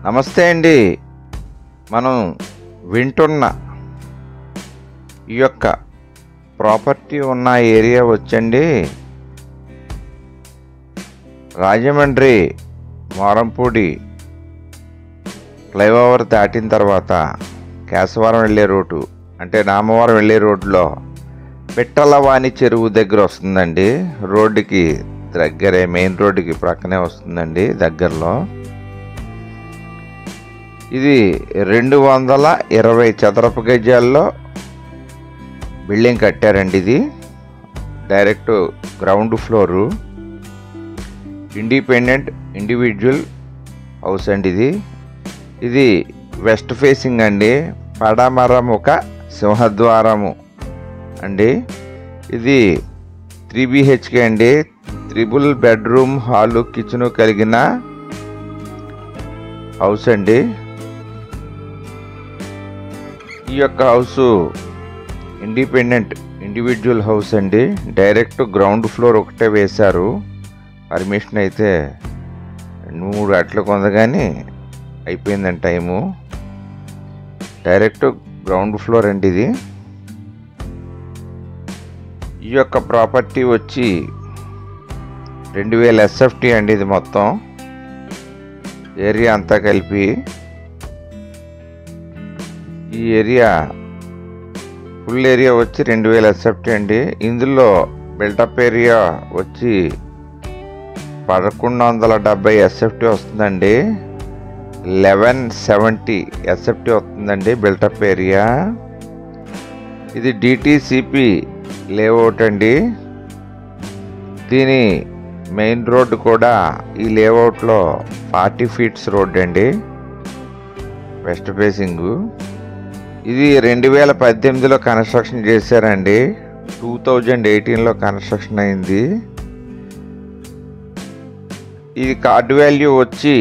నమస్తే అండి. మనం వింటున్న ఈ యొక్క ప్రాపర్టీ ఉన్న ఏరియా వచ్చండి రాజమండ్రి మోరంపూడి ఫ్లైఓవర్ దాటిన తర్వాత కేశవరం వెళ్ళే రోడ్డు అంటే నామవరం వెళ్ళే రోడ్లో పిట్టలవాణి చెరువు దగ్గర వస్తుందండి. రోడ్డుకి దగ్గరే, మెయిన్ రోడ్డుకి ప్రక్కనే వస్తుందండి దగ్గరలో. ఇది 220 చదరపు గజాల్లో బిల్డింగ్ కట్టారండి. ఇది direct ground floor, independent individual house అండి. ఇది వెస్ట్ ఫేసింగ్ అండి. పడమరముఖ సింహద్వారము అండి. ఇది 3 BHK అండి. 3 బెడ్రూమ్ హాలు కిచెను కలిగిన హౌస్ అండి. ఈ యొక్క హౌస్ ఇండిపెండెంట్ ఇండివిజువల్ హౌస్ అండి. డైరెక్ట్ గ్రౌండ్ ఫ్లోర్ ఒకటే వేశారు. పర్మిషన్ అయితే 2-3 గంటలకు ఉంది కానీ అయిపోయిందండి టైము. డైరెక్ట్ గ్రౌండ్ ఫ్లోర్ అండి ఇది. ఈ యొక్క ప్రాపర్టీ వచ్చి 2000 SFT అండి. ఇది మొత్తం ఏరియా అంతా కలిపి. ఈ ఏరియా ఫుల్ ఏరియా వచ్చి 2000 SFT అండి. ఇందులో బిల్టప్ ఏరియా వచ్చి 1170 SFT వస్తుందండి. 1170 SFT వస్తుందండి బిల్టప్ ఏరియా. ఇది DTCP లేఅవుట్ అండి. దీని మెయిన్ రోడ్డు కూడా ఈ లేఅవుట్లో 40 ఫీట్స్ రోడ్ అండి, వెస్ట్ ఫేసింగు. ఇది 2018లో కన్స్ట్రక్షన్ చేశారండి. 2018లో కన్స్ట్రక్షన్ అయింది. ఇది కార్డు వాల్యూ వచ్చి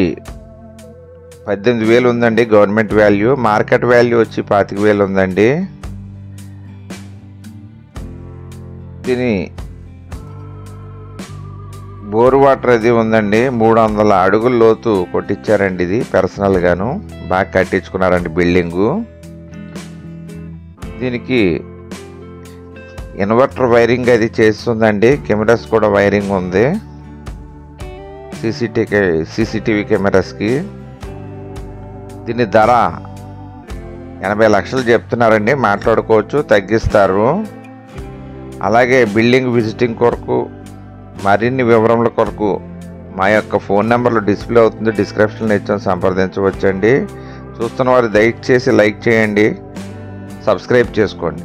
18,000 ఉందండి గవర్నమెంట్ వాల్యూ. మార్కెట్ వాల్యూ వచ్చి 25,000 ఉందండి. దీని బోర్ వాటర్ అది ఉందండి. 300 అడుగుల లోతు కొట్టించారండి. ఇది పర్సనల్గాను బాగా కట్టించుకున్నారండి బిల్డింగు. దీనికి ఇన్వర్టర్ వైరింగ్ అది చేస్తుందండి. కెమెరాస్ కూడా వైరింగ్ ఉంది, సీసీటీవీ కెమెరాస్కి. దీని ధర 80 లక్షలు చెప్తున్నారండి. మాట్లాడుకోవచ్చు, తగ్గిస్తారు. అలాగే బిల్డింగ్ విజిటింగ్ కొరకు మరిన్ని వివరముల కొరకు మా యొక్క ఫోన్ నెంబర్లో డిస్ప్లే అవుతుంది, డిస్క్రిప్షన్లో ఇచ్చాను, సంప్రదించవచ్చండి. చూస్తున్న వారు దయచేసి లైక్ చేయండి, సబ్స్క్రైబ్ చేసుకోండి.